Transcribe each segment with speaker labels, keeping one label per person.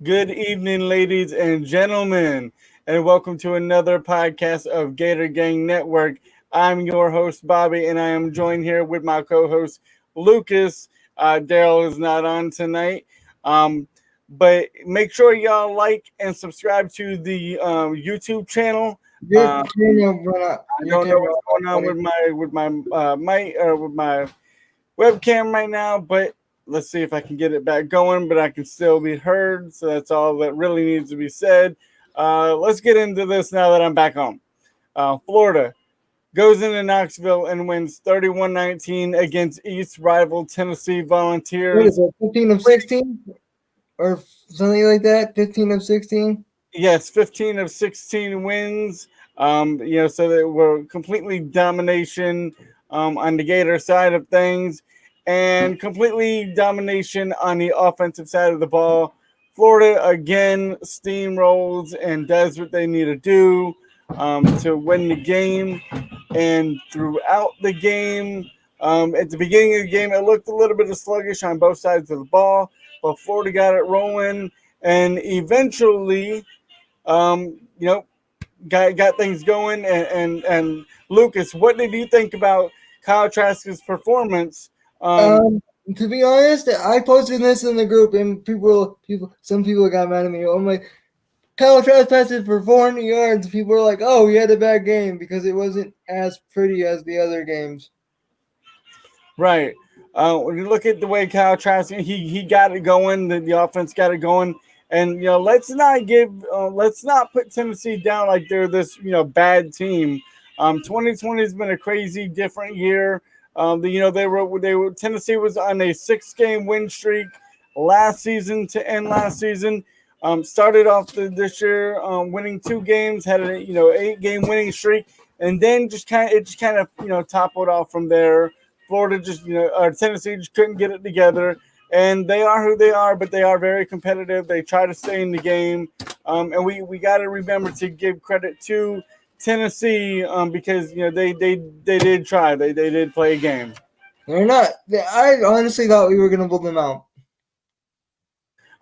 Speaker 1: Good evening, ladies and gentlemen, and welcome to another podcast of Gator Gang Network. I'm your host, Bobby, and I am joined here with my co host, Lucas. Darryl is not on tonight. Um, but make sure y'all like and subscribe to the YouTube channel.
Speaker 2: Your camera went out.
Speaker 1: I
Speaker 2: Your
Speaker 1: don't know
Speaker 2: camera
Speaker 1: what's
Speaker 2: went out,
Speaker 1: going on
Speaker 2: buddy.
Speaker 1: with my mic or with my webcam right now, but let's see if I can get it back going. But I can still be heard, so that's all that really needs to be said. Let's get into this now that I'm back home. Florida goes into Knoxville and wins 31-19 against East rival Tennessee
Speaker 2: What is
Speaker 1: Volunteers.
Speaker 2: it? 15 of 16 or something like that. 15 of 16.
Speaker 1: Yes, 15 of 16 wins. So they were completely domination on the Gator side of things and completely domination on the offensive side of the ball. Florida again steamrolls and does what they need to do to win the game. And throughout the game, at the beginning of the game, it looked a little bit of sluggish on both sides of the ball, but Florida got it rolling. And eventually, you know, got things going. And Lucas, what did you think about Kyle Trask's performance? Um,
Speaker 2: Um, to be honest, I posted this in the group, and some people got mad at me. I'm like, Kyle Trask passed it for 400 yards. People were like, "Oh, he had a bad game because it wasn't as pretty as the other games."
Speaker 1: right. When you look at the way Kyle Trask, he got it going. The offense got it going. And let's not put Tennessee down like they're this bad team. 2020 has been a crazy different year. They were Tennessee was on a 6 game win streak last season to end last season. Started off this year winning 2 games, had a 8 game winning streak, and then just kind of toppled off from there. Florida or Tennessee just couldn't get it together, and they are who they are, but they are very competitive. They try to stay in the game, and we got to remember to give credit to Tennessee because they did try. They did play a game.
Speaker 2: They're not. I honestly thought we were gonna blow them out.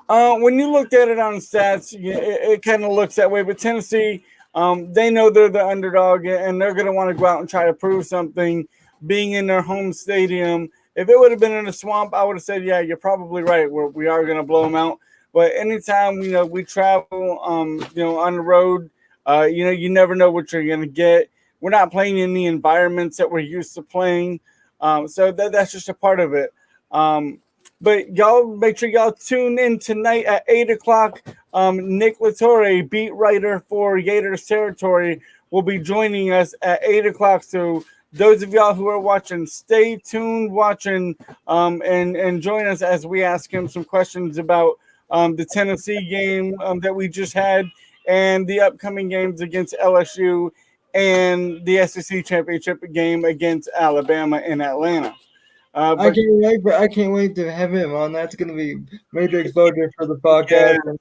Speaker 1: When you looked at it on stats, it kind of looks that way. But Tennessee, they know they're the underdog, and they're going to want to go out and try to prove something. Being in their home stadium, if it would have been in a swamp, I would have said, "Yeah, you're probably right. We are going to blow them out." But anytime we travel, on the road, you never know what you're going to get. We're not playing in the environments that we're used to playing, so that's just a part of it. But y'all make sure y'all tune in tonight at 8 o'clock. Nick Torre, beat writer for Gators Territory, will be joining us at 8 o'clock. So those of y'all who are watching, stay tuned, watching, and join us as we ask him some questions about the Tennessee game that we just had and the upcoming games against LSU and the SEC championship game against Alabama in Atlanta. But
Speaker 2: I can't wait to have him on. That's gonna be major exposure for the
Speaker 1: yeah,
Speaker 2: podcast. And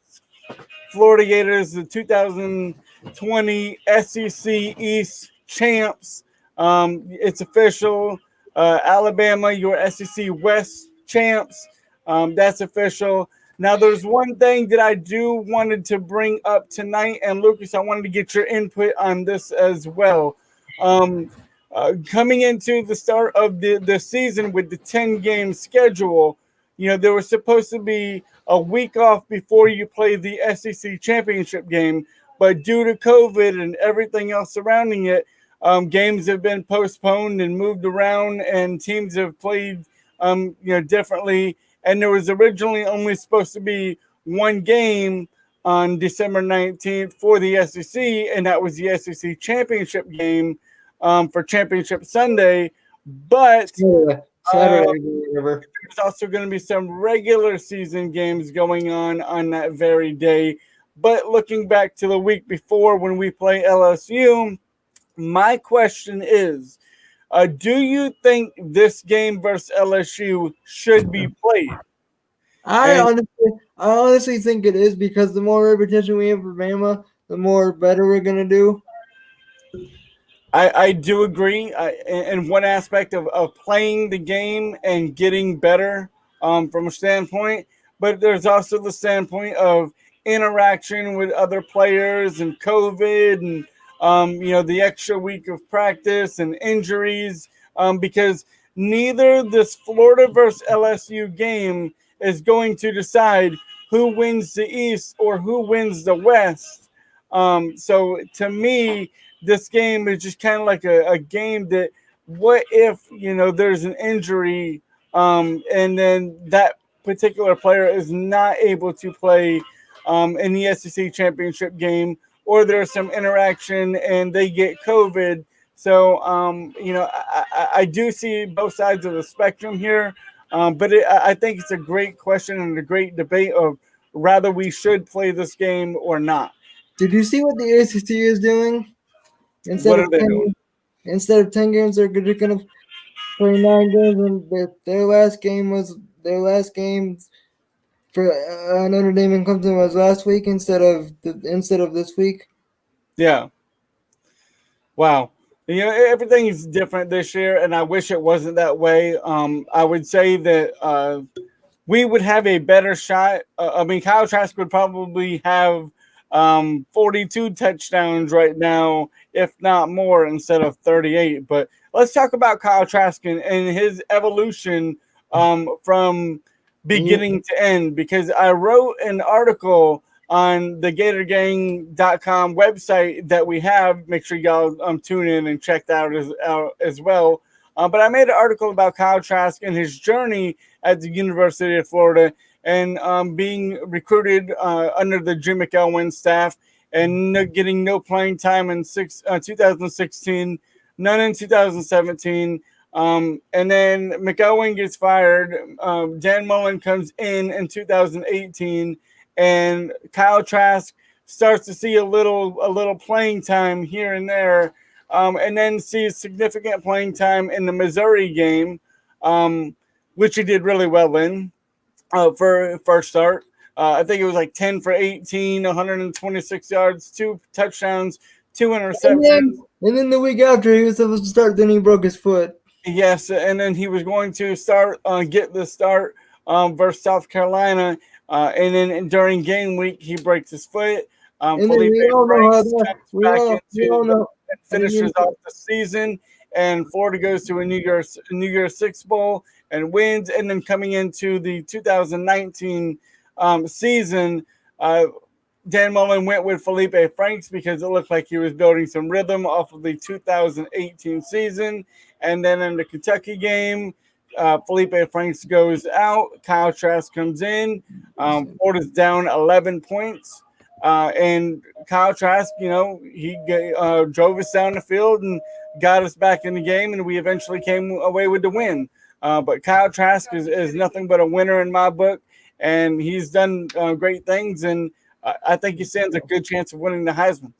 Speaker 1: Florida Gators, the 2020 SEC East champs. It's official. Alabama, your SEC West champs. That's official. Now, there's one thing that I do wanted to bring up tonight, and Lucas, I wanted to get your input on this as well. Um, Coming into the start of the season with the 10-game schedule, there was supposed to be a week off before you play the SEC championship game, but due to COVID and everything else surrounding it, games have been postponed and moved around, and teams have played, differently. And there was originally only supposed to be one game on December 19th for the SEC, and that was the SEC championship game for Championship Sunday. But
Speaker 2: Saturday,
Speaker 1: uh,
Speaker 2: whatever.
Speaker 1: there's also going to be some regular season games going on that very day. But looking back to the week before when we play LSU, my question is, do you think this game versus LSU should be played?
Speaker 2: I
Speaker 1: And
Speaker 2: honestly, I honestly think it is because the more repetition we have for Bama, the more better we're gonna do.
Speaker 1: I do agree in one aspect of playing the game and getting better from a standpoint, but there's also the standpoint of interaction with other players and COVID and the extra week of practice and injuries, because neither this Florida versus LSU game is going to decide who wins the East or who wins the West. So to me, this game is just kind of like a game that, what if there's an injury, and then that particular player is not able to play in the SEC championship game, or there's some interaction and they get COVID. So, I do see both sides of the spectrum here, but I think it's a great question and a great debate of whether we should play this game or not.
Speaker 2: Did you see what the ACC is doing? Instead
Speaker 1: What are
Speaker 2: of
Speaker 1: they
Speaker 2: 10,
Speaker 1: doing?
Speaker 2: instead of 10 games, they're just going to play 9 games, and their last game for Notre Dame and Clemson was last week instead of this week.
Speaker 1: Yeah. Wow. Everything is different this year, and I wish it wasn't that way. I would say that we would have a better shot. Kyle Trask would probably have 42 touchdowns right now, if not more, instead of 38. But let's talk about Kyle Trask and his evolution from beginning to end, because I wrote an article on the GatorGang.com website that we have. Make sure y'all tune in and check that out as well. But I made an article about Kyle Trask and his journey at the University of Florida, and being recruited under the Jim McElwain staff, and getting no playing time in 2016, none in 2017. And then McElwain gets fired. Dan Mullen comes in 2018, and Kyle Trask starts to see a little playing time here and there, and then sees significant playing time in the Missouri game, which he did really well in for first start. I think it was like 10 for 18, 126 yards, 2 touchdowns, 2 interceptions.
Speaker 2: And then the week after he was supposed to start, then he broke his foot.
Speaker 1: Yes, and then he was going to get the start versus South Carolina, and then during game week he breaks his foot.
Speaker 2: And then we all know how that we all know
Speaker 1: finishes off the season, and Florida goes to a New Year's Six Bowl and wins. And then coming into the 2019 season, Dan Mullen went with Felipe Franks because it looked like he was building some rhythm off of the 2018 season. And then in the Kentucky game, Felipe Franks goes out. Kyle Trask comes in. Florida's down 11 points. And Kyle Trask, he drove us down the field and got us back in the game, and we eventually came away with the win. But Kyle Trask is nothing but a winner in my book, and he's done great things, and I think he stands a good chance of winning the Heisman.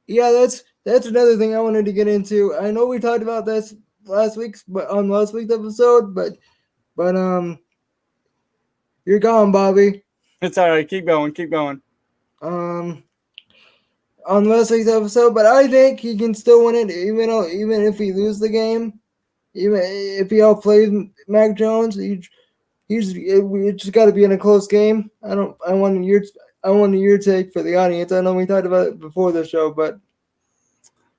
Speaker 2: Yeah, that's another thing I wanted to get into. I know we talked about this last week's episode, but you're gone, Bobby.
Speaker 1: It's all right. Keep going.
Speaker 2: On last week's episode, but I think he can still win it, even if he loses the game, even if he outplays Mac Jones. It's just got to be in a close game. I want your take for the audience. I know we talked about it before the show, but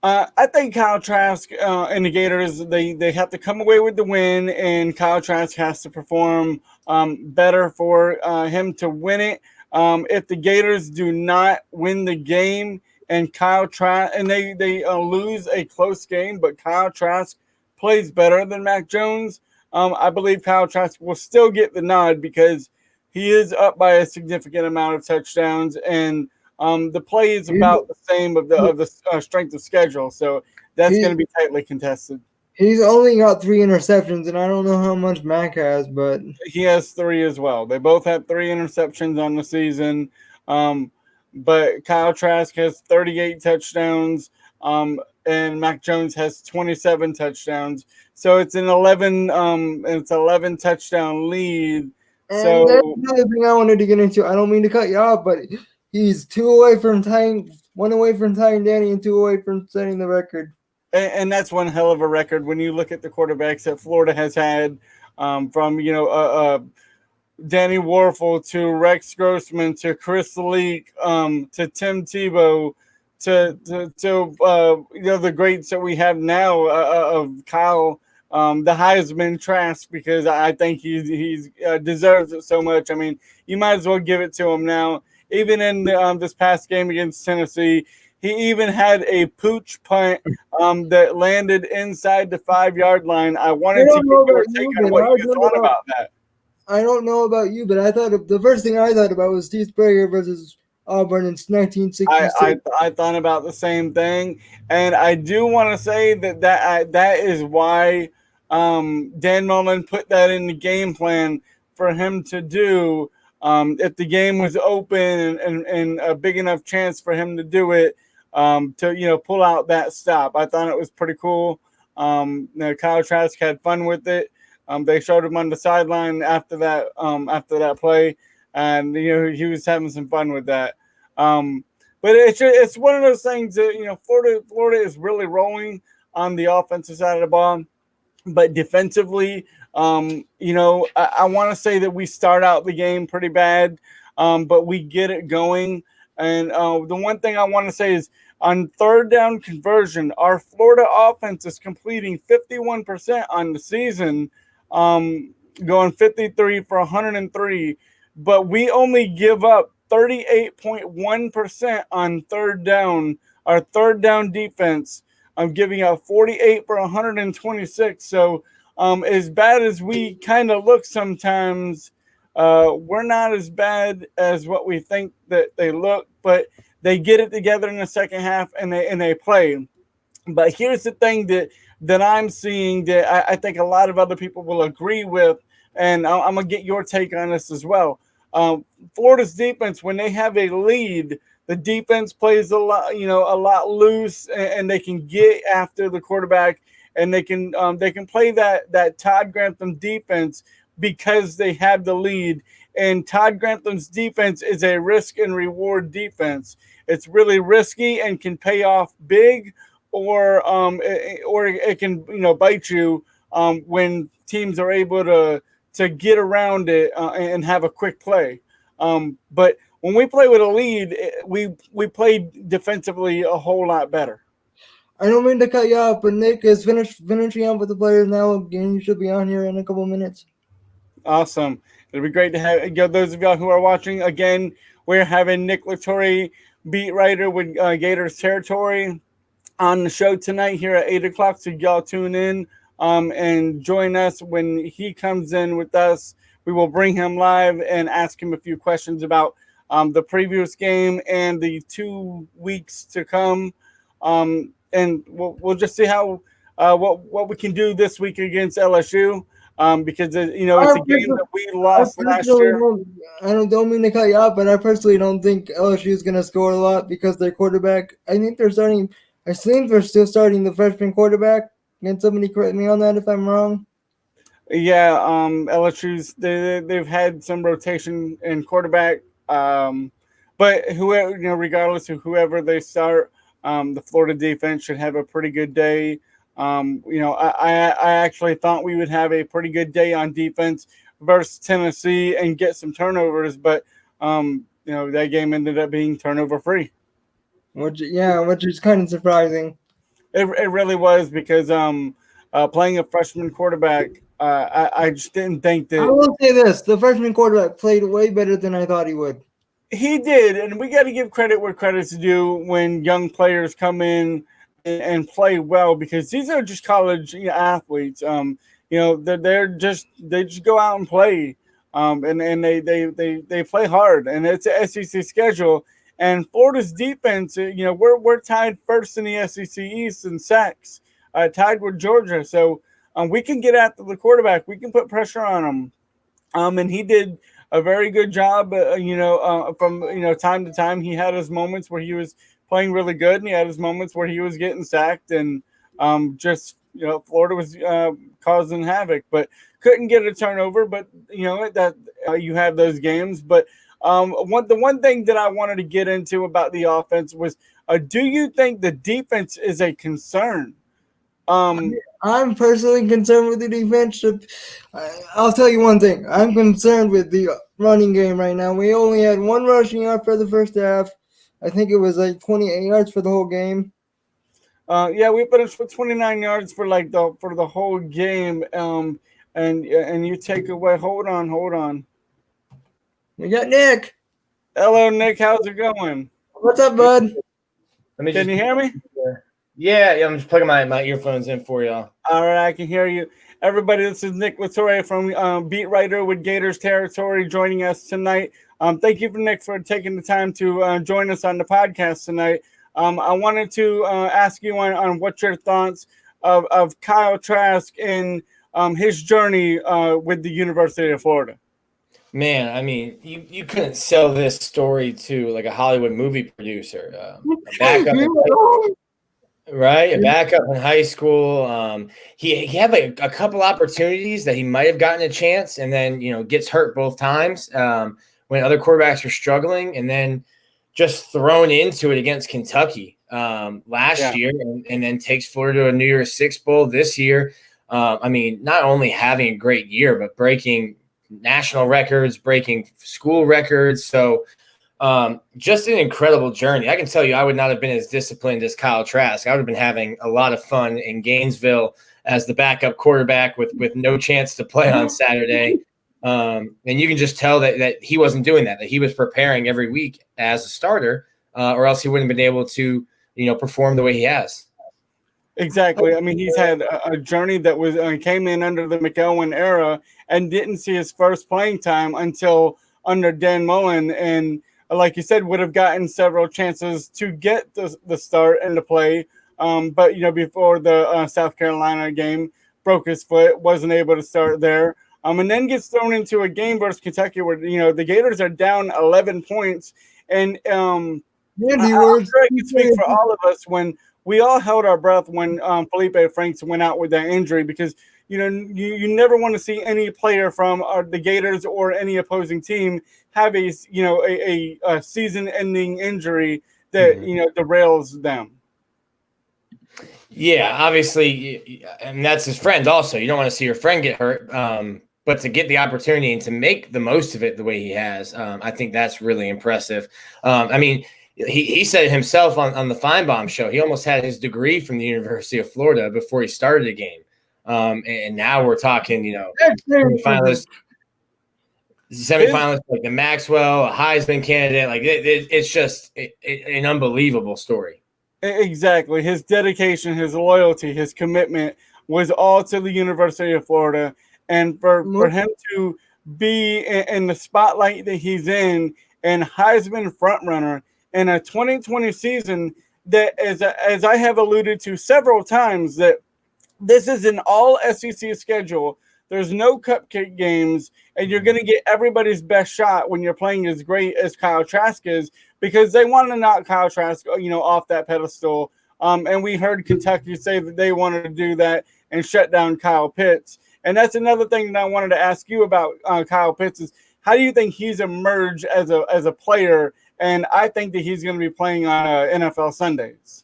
Speaker 1: I think Kyle Trask and the Gators, they have to come away with the win, and Kyle Trask has to perform better for him to win it. If the Gators do not win the game and Kyle Trask and they lose a close game, but Kyle Trask plays better than Mac Jones, I believe Kyle Trask will still get the nod because he is up by a significant amount of touchdowns, and the play is about the same of the strength of schedule, so that's going to be tightly contested.
Speaker 2: He's only got 3 interceptions, and I don't know how much Mac has, but
Speaker 1: he has 3 as well. They both have 3 interceptions on the season, but Kyle Trask has 38 touchdowns, and Mac Jones has 27 touchdowns. So it's an 11 touchdown lead.
Speaker 2: And
Speaker 1: so
Speaker 2: that's another thing I wanted to get into. I don't mean to cut you off, but he's 1 away from tying Danny, and 2 away from setting the record.
Speaker 1: And that's one hell of a record when you look at the quarterbacks that Florida has had, from Danny Warfel to Rex Grossman to Chris Leak to Tim Tebow to the greats that we have now of Kyle the Heisman Trask, because I think he's deserves it so much. I mean, you might as well give it to him now. Even in this past game against Tennessee, he even had a pooch punt that landed inside the 5-yard line. I
Speaker 2: I
Speaker 1: wanted to
Speaker 2: don't
Speaker 1: get
Speaker 2: know
Speaker 1: your
Speaker 2: about
Speaker 1: take
Speaker 2: you,
Speaker 1: on
Speaker 2: but
Speaker 1: what you thought about that.
Speaker 2: I don't know about you, but I thought the first thing I thought about was Steve Spurrier versus Auburn in 1966.
Speaker 1: I thought about the same thing, and I do want to say that is why Dan Mullen put that in the game plan for him to do. If the game was open and a big enough chance for him to do it, to pull out that stop, I thought it was pretty cool. Kyle Trask had fun with it. They showed him on the sideline after that play, and he was having some fun with that. But it's one of those things that Florida is really rolling on the offensive side of the ball, but defensively, I want to say that we start out the game pretty bad, but we get it going. And the one thing I want to say is on third down conversion, our Florida offense is completing 51% on the season, going 53 for 103, but we only give up 38.1% on third down. Our third down defense, I'm giving out 48 for 126. So, as bad as we kind of look sometimes, we're not as bad as what we think that they look, but they get it together in the second half and they play. But here's the thing that I'm seeing that I think a lot of other people will agree with, and I'm gonna get your take on this as well. Florida's defense, when they have a lead, the defense plays a lot loose, and they can get after the quarterback, and they can play that Todd Grantham defense because they have the lead. And Todd Grantham's defense is a risk and reward defense. It's really risky and can pay off big, or it can bite you when teams are able to get around it and have a quick play. But when we play with a lead, we play defensively a whole lot better.
Speaker 2: I don't mean to cut you off, but Nick is finishing up with the players now. Again, you should be on here in a couple minutes.
Speaker 1: Awesome. It'll be great to have those of y'all who are watching. Again, we're having Nick Latore, beat writer with Gators Territory, on the show tonight here at 8 o'clock. So y'all tune in and join us when he comes in with us. We will bring him live and ask him a few questions about the previous game and the 2 weeks to come. And we'll just see how what we can do this week against LSU, because it's a game that we lost last year.
Speaker 2: I don't mean to cut you off, but I personally don't think LSU is going to score a lot because their quarterback. I think they're still starting the freshman quarterback. Can somebody correct me on that if I'm wrong?
Speaker 1: Yeah, LSU's they've had some rotation in quarterback, but whoever regardless of whoever they start, the Florida defense should have a pretty good day. I actually thought we would have a pretty good day on defense versus Tennessee and get some turnovers, but that game ended up being turnover free.
Speaker 2: Which is kind of surprising.
Speaker 1: It really was, because playing a freshman quarterback, I just didn't think that.
Speaker 2: I will say this: the freshman quarterback played way better than I thought he would.
Speaker 1: He did, and we got to give credit where credit's due when young players come in and play well, because these are just college athletes. They just go out and play, and they play hard, and it's an SEC schedule. And Florida's defense, we're tied first in the SEC East in sacks, tied with Georgia. So we can get after the quarterback. We can put pressure on him. And he did a very good job. From time to time, he had his moments where he was playing really good, and he had his moments where he was getting sacked, and Florida was causing havoc, but couldn't get a turnover. But that you have those games, but. The one thing that I wanted to get into about the offense was, do you think the defense is a concern?
Speaker 2: I'm personally concerned with the defense. I'll tell you one thing. I'm concerned with the running game right now. We only had one rushing yard for the first half. I think it was like 28 yards for the whole game.
Speaker 1: Yeah, we finished with 29 yards for the whole game. And you take away. Hold on.
Speaker 2: We got Nick.
Speaker 1: Hello, Nick. How's it going?
Speaker 2: What's up, bud?
Speaker 1: Can you hear me?
Speaker 3: Yeah, I'm just plugging my earphones in for y'all.
Speaker 1: All right, I can hear you. Everybody, this is Nick with Torre from Beat Writer with Gators Territory joining us tonight. Thank you, Nick, for taking the time to join us on the podcast tonight. I wanted to ask you on what your thoughts of Kyle Trask and his journey with the University of Florida.
Speaker 3: Man, I mean, you couldn't sell this story to like a Hollywood movie producer. A backup in high school. He had like a couple opportunities that he might have gotten a chance, and then gets hurt both times when other quarterbacks were struggling, and then just thrown into it against Kentucky last year, and then takes Florida to a New Year's Six Bowl this year. I mean, not only having a great year, but breaking national records, breaking school records. So just an incredible journey. I can tell you, I would not have been as disciplined as Kyle Trask. I would have been having a lot of fun in Gainesville as the backup quarterback with no chance to play on Saturday. And you can just tell that he wasn't doing that he was preparing every week as a starter, or else he wouldn't have been able to, perform the way he has.
Speaker 1: Exactly. I mean, he's had a journey that was came in under the McElwain era and didn't see his first playing time until under Dan Mullen. And like you said, would have gotten several chances to get the start and the play. But, before the South Carolina game, broke his foot, wasn't able to start there. And then gets thrown into a game versus Kentucky where, the Gators are down 11 points. And I'm sure I can speak for all of us when we all held our breath when Felipe Franks went out with that injury, because you never want to see any player from the Gators or any opposing team have a season-ending injury that derails them.
Speaker 3: Yeah, obviously, and that's his friend. Also, you don't want to see your friend get hurt, but to get the opportunity and to make the most of it the way he has, I think that's really impressive. I mean, he said it himself on the Feinbaum show. He almost had his degree from the University of Florida before he started a game. And now we're talking, semifinalists like the Maxwell, a Heisman candidate. Like it's just an unbelievable story.
Speaker 1: Exactly. His dedication, his loyalty, his commitment was all to the University of Florida. And for him to be in the spotlight that he's in and Heisman frontrunner in a 2020 season that, as I have alluded to several times, that this is an all SEC schedule. There's no cupcake games, and you're going to get everybody's best shot when you're playing as great as Kyle Trask is, because they want to knock Kyle Trask, off that pedestal. And we heard Kentucky say that they wanted to do that and shut down Kyle Pitts. And that's another thing that I wanted to ask you about Kyle Pitts is, how do you think he's emerged as a player? And I think that he's going to be playing on NFL Sundays.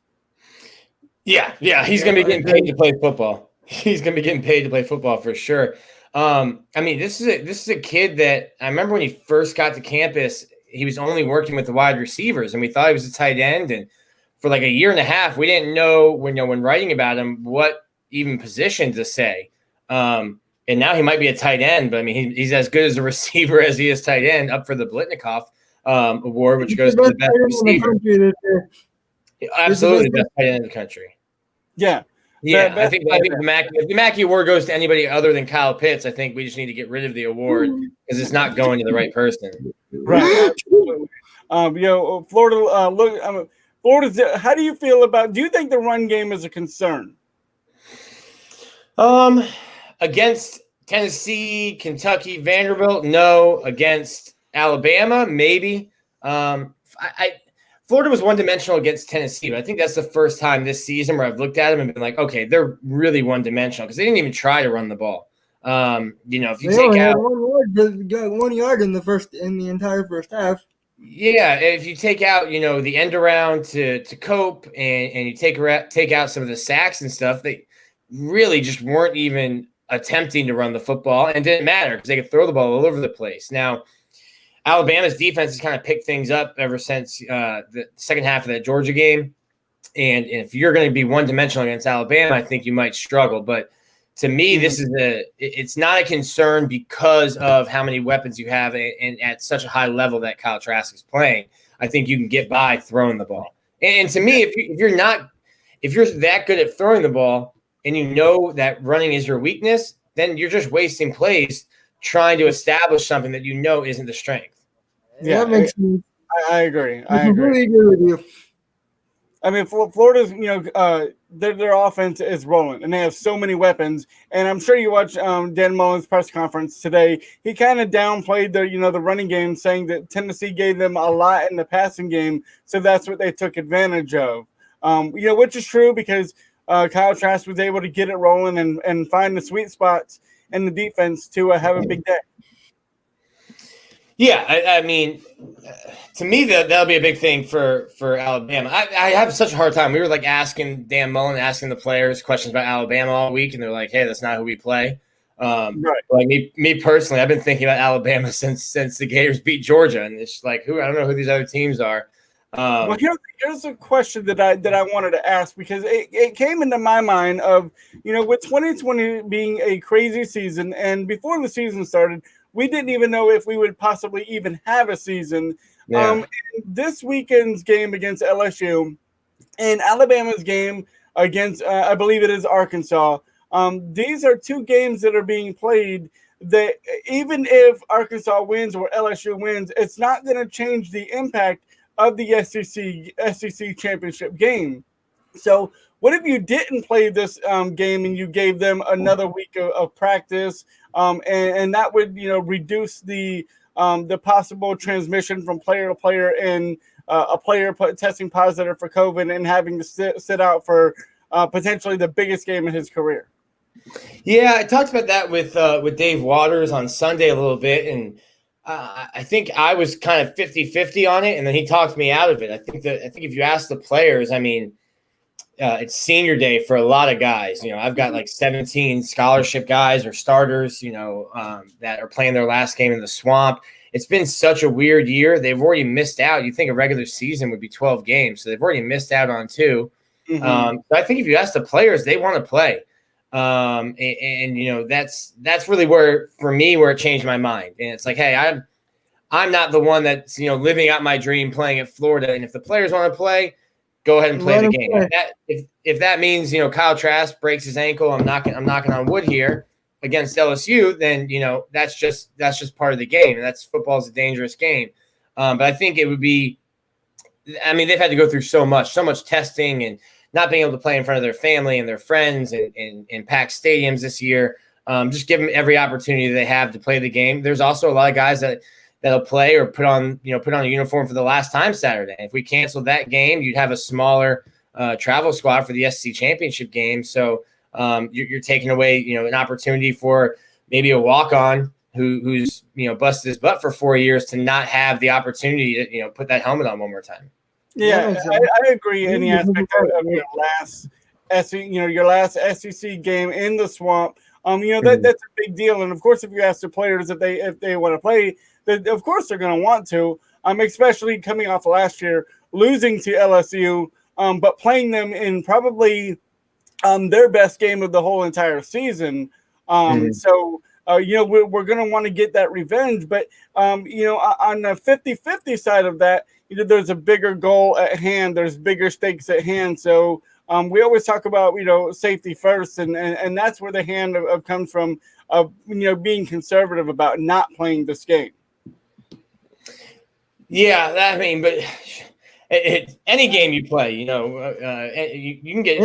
Speaker 3: Yeah, he's going to be getting paid to play football. He's going to be getting paid to play football for sure. I mean, this is a kid that I remember when he first got to campus, he was only working with the wide receivers, and we thought he was a tight end. And for like a year and a half, we didn't know when writing about him what even position to say. And now he might be a tight end, but I mean, he's as good as a receiver as he is tight end, up for the Blitnikoff award, which goes to the best receiver. Absolutely, the best tight end in the country.
Speaker 1: Yeah.
Speaker 3: I think if the Mackey Award goes to anybody other than Kyle Pitts, I think we just need to get rid of the award because it's not going to the right person.
Speaker 1: Right. Florida. Florida's. How do you feel about? Do you think the run game is a concern?
Speaker 3: Against Tennessee, Kentucky, Vanderbilt, no. Against Alabama, maybe. Florida was one-dimensional against Tennessee, but I think that's the first time this season where I've looked at them and been like, okay, they're really one-dimensional because they didn't even try to run the ball. If you take out
Speaker 2: 1 yard in the entire first half.
Speaker 3: Yeah, if you take out, the end around to Cope and you take out some of the sacks and stuff, they really just weren't even attempting to run the football, and it didn't matter because they could throw the ball all over the place. Now, Alabama's defense has kind of picked things up ever since the second half of that Georgia game. And if you're going to be one-dimensional against Alabama, I think you might struggle. But to me, it's not a concern because of how many weapons you have and at such a high level that Kyle Trask is playing. I think you can get by throwing the ball. And to me, if you're that good at throwing the ball and you know that running is your weakness, then you're just wasting plays trying to establish something that you know isn't the strength.
Speaker 2: Yeah, that makes sense.
Speaker 1: I agree.
Speaker 2: I completely agree with you.
Speaker 1: I mean, Florida's, their offense is rolling, and they have so many weapons. And I'm sure you watched Dan Mullen's press conference today. He kind of downplayed the running game, saying that Tennessee gave them a lot in the passing game, so that's what they took advantage of. Which is true because Kyle Trask was able to get it rolling and find the sweet spots in the defense to have a big day.
Speaker 3: Yeah, I mean, to me, that'll be a big thing for Alabama. I have such a hard time. We were like asking Dan Mullen, asking the players questions about Alabama all week, and they're like, "Hey, that's not who we play." Right. Like me personally, I've been thinking about Alabama since the Gators beat Georgia, and it's like, I don't know who these other teams are.
Speaker 1: Well, here's a question that I wanted to ask because it came into my mind of with 2020 being a crazy season, and before the season started, we didn't even know if we would possibly even have a season. Yeah. This weekend's game against LSU and Alabama's game against, I believe it is Arkansas. These are two games that are being played that even if Arkansas wins or LSU wins, it's not going to change the impact of the SEC championship game. So what if you didn't play this game and you gave them another week of practice, and that would reduce the possible transmission from player to player and a player testing positive for COVID and having to sit out for potentially the biggest game in his career?
Speaker 3: Yeah, I talked about that with Dave Waters on Sunday a little bit, and I think I was kind of 50-50 on it, and then he talked me out of it. I think if you ask the players, I mean, it's senior day for a lot of guys. I've got like 17 scholarship guys or starters, that are playing their last game in the swamp. It's been such a weird year. They've already missed out. You'd think a regular season would be 12 games, so they've already missed out on 2. Mm-hmm. So I think if you ask the players, they want to play. That's really where it changed my mind. And it's like, hey, I'm not the one that's, living out my dream playing at Florida. And if the players want to play, go ahead and play the game. If that means, Kyle Trask breaks his ankle, I'm knocking on wood here against LSU, then, that's just part of the game. And football is a dangerous game. But I think it would be, they've had to go through so much testing and not being able to play in front of their family and their friends and packed stadiums this year. Just give them every opportunity they have to play the game. There's also a lot of guys that'll play or put on a uniform for the last time Saturday. If we canceled that game, you'd have a smaller travel squad for the SEC championship game. So you're taking away, an opportunity for maybe a walk-on who's busted his butt for 4 years to not have the opportunity to put that helmet on one more time.
Speaker 1: Yeah, I agree in the aspect of your last SEC game in the swamp. That's a big deal. And of course, if you ask the players if they want to play, of course they're going to want to. Especially coming off of last year losing to LSU, but playing them in probably their best game of the whole entire season. So we're going to want to get that revenge. But on the 50-50 side of that, there's a bigger goal at hand. There's bigger stakes at hand. So we always talk about, safety first. And that's where the hand of comes from, being conservative about not playing this game.
Speaker 3: Yeah, but any game you play, you can get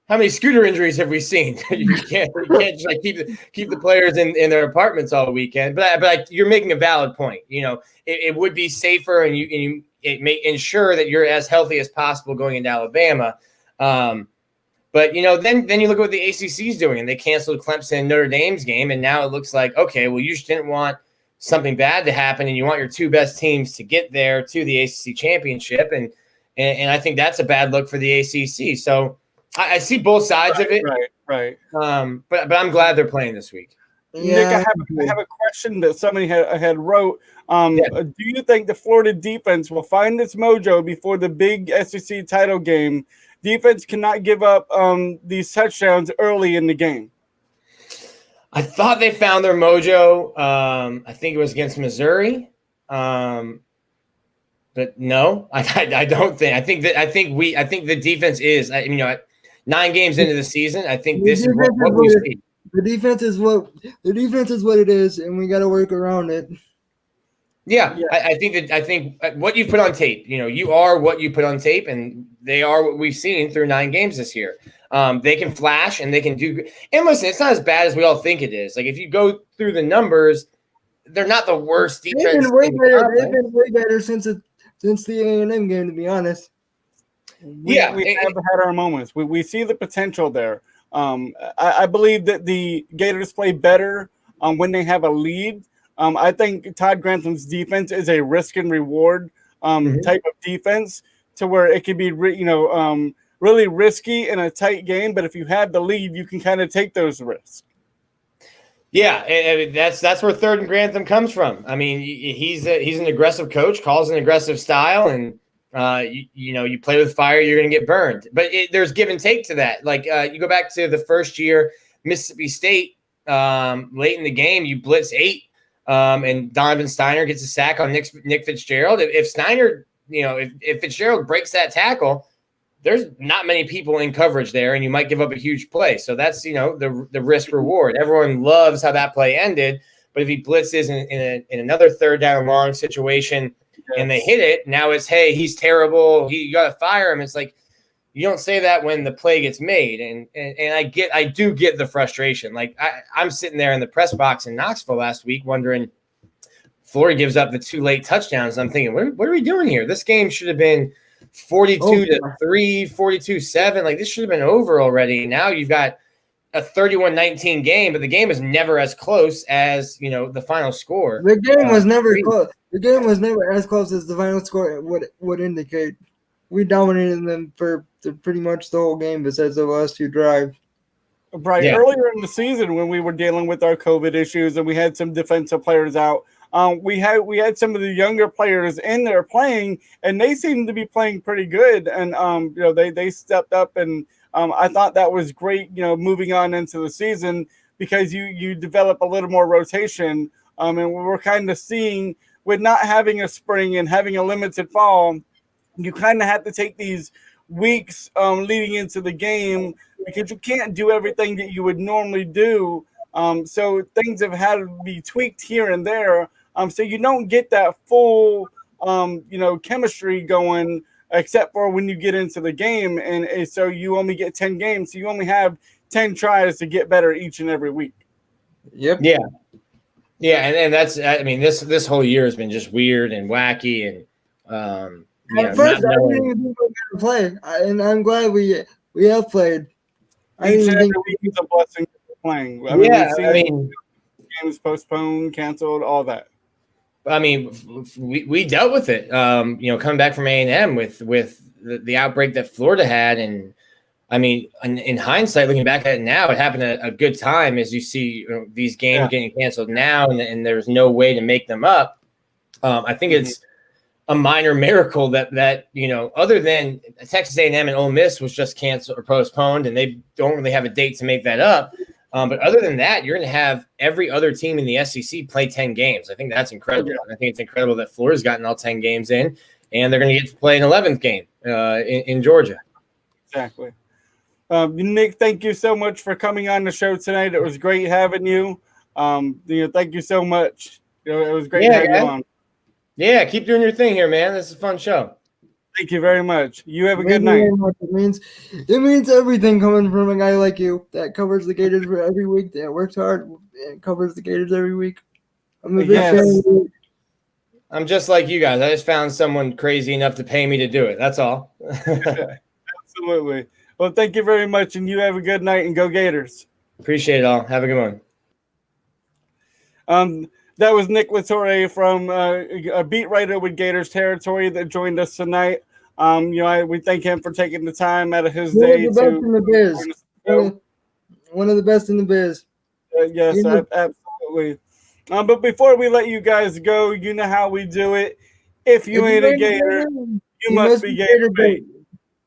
Speaker 3: how many scooter injuries have we seen? you can't just like keep the players in their apartments all weekend. But you're making a valid point. It would be safer, and it may ensure that you're as healthy as possible going into Alabama. But then you look at what the ACC is doing, and they canceled Clemson and Notre Dame's game, and now it looks like, okay, well, you just didn't want something bad to happen, and you want your two best teams to get there to the ACC championship, and I think that's a bad look for the ACC. So I see both sides of it.
Speaker 1: Right.
Speaker 3: But I'm glad they're playing this week.
Speaker 1: Nick,
Speaker 2: Yeah,
Speaker 1: I have a question that somebody had wrote. Do you think the Florida defense will find its mojo before the big SEC title game? Defense cannot give up these touchdowns early in the game.
Speaker 3: I thought they found their mojo. I think it was against Missouri. But no, I don't think. I think the defense is. 9 games into the season, I think this is what we see.
Speaker 2: The defense is what it is, and we got to work around it.
Speaker 3: Yeah. I think what you put on tape. You are what you put on tape, and they are what we've seen through 9 games this year. They can flash and they can do. And listen, it's not as bad as we all think it is. Like if you go through the numbers, they're not the worst defense.
Speaker 2: They've been way better since the A&M game, to be honest.
Speaker 1: We have had our moments. We see the potential there. I believe that the Gators play better when they have a lead. I think Todd Grantham's defense is a risk and reward type of defense, to where it could be really risky in a tight game, but if you have the lead, you can kind of take those risks. Yeah,
Speaker 3: and that's where 3rd and Grantham comes from. I mean, he's an aggressive coach, calls an aggressive style, and you play with fire, you're going to get burned. But there's give and take to that. Like you go back to the first year, Mississippi State, late in the game, you blitz 8, and Donovan Steiner gets a sack on Nick Fitzgerald. If Steiner, if Fitzgerald breaks that tackle, there's not many people in coverage there, and you might give up a huge play. So that's, the risk reward. Everyone loves how that play ended, but if he blitzes in another 3rd down and long situation and they hit it, now it's, hey, he's terrible. You got to fire him. It's like, you don't say that when the play gets made. And I do get the frustration. Like I'm sitting there in the press box in Knoxville last week wondering, Florida gives up the 2 late touchdowns. I'm thinking, what are we doing here? This game should have been 42-3, 42-7. Like this should have been over already. Now you've got a 31-19 game, but the game is never as close as the final score.
Speaker 2: The game was never close. The game was never as close as the final score would indicate. We dominated them for pretty much the whole game, besides the last 2 drives.
Speaker 1: Right. Yeah. Earlier in the season, when we were dealing with our COVID issues and we had some defensive players out, we had some of the younger players in there playing, and they seemed to be playing pretty good. And they stepped up, and I thought that was great. Moving on into the season, because you develop a little more rotation. And we're kind of seeing, with not having a spring and having a limited fall, you kind of have to take these weeks leading into the game, because you can't do everything that you would normally do. So things have had to be tweaked here and there. So you don't get that full, chemistry going, except for when you get into the game. And so you only get 10 games. So you only have 10 tries to get better each and every week.
Speaker 2: Yep.
Speaker 3: Yeah. Yeah. And that's, this whole year has been just weird and wacky. And,
Speaker 2: at first, I didn't even think we were going to play. And I'm glad we have played.
Speaker 1: Each and every week is a blessing for playing. Games postponed, canceled, all that.
Speaker 3: I mean, we dealt with it. Coming back from A&M with the outbreak that Florida had, and I mean, in hindsight, looking back at it now, it happened at a good time, as you see these games getting canceled now, and there's no way to make them up. I think it's a minor miracle that other than Texas A&M and Ole Miss was just canceled or postponed, and they don't really have a date to make that up. But other than that, you're going to have every other team in the SEC play 10 games. I think that's incredible. Yeah. I think it's incredible that Florida's gotten all 10 games in, and they're going to get to play an 11th game in Georgia.
Speaker 1: Exactly. Nick, thank you so much for coming on the show tonight. It was great having you. Thank you so much. It was great having you on.
Speaker 3: Yeah, keep doing your thing here, man. This is a fun show.
Speaker 1: Thank you very much. You have a good night.
Speaker 2: It means everything coming from a guy like you that covers the Gators for every week, that works hard and covers the Gators every week. I'm a big fan of you.
Speaker 3: I'm just like you guys. I just found someone crazy enough to pay me to do it. That's all.
Speaker 1: Absolutely. Well, thank you very much, and you have a good night, and go Gators.
Speaker 3: Appreciate it all. Have a good one.
Speaker 1: That was Nick Torre from a beat writer with Gators Territory that joined us tonight. We thank him for taking the time out of his
Speaker 2: One
Speaker 1: day
Speaker 2: of the best
Speaker 1: to.
Speaker 2: in the biz. One of the best in the biz.
Speaker 1: Yes, absolutely. But before we let you guys go, you know how we do it. If you ain't a Gator, you must be Gator bait.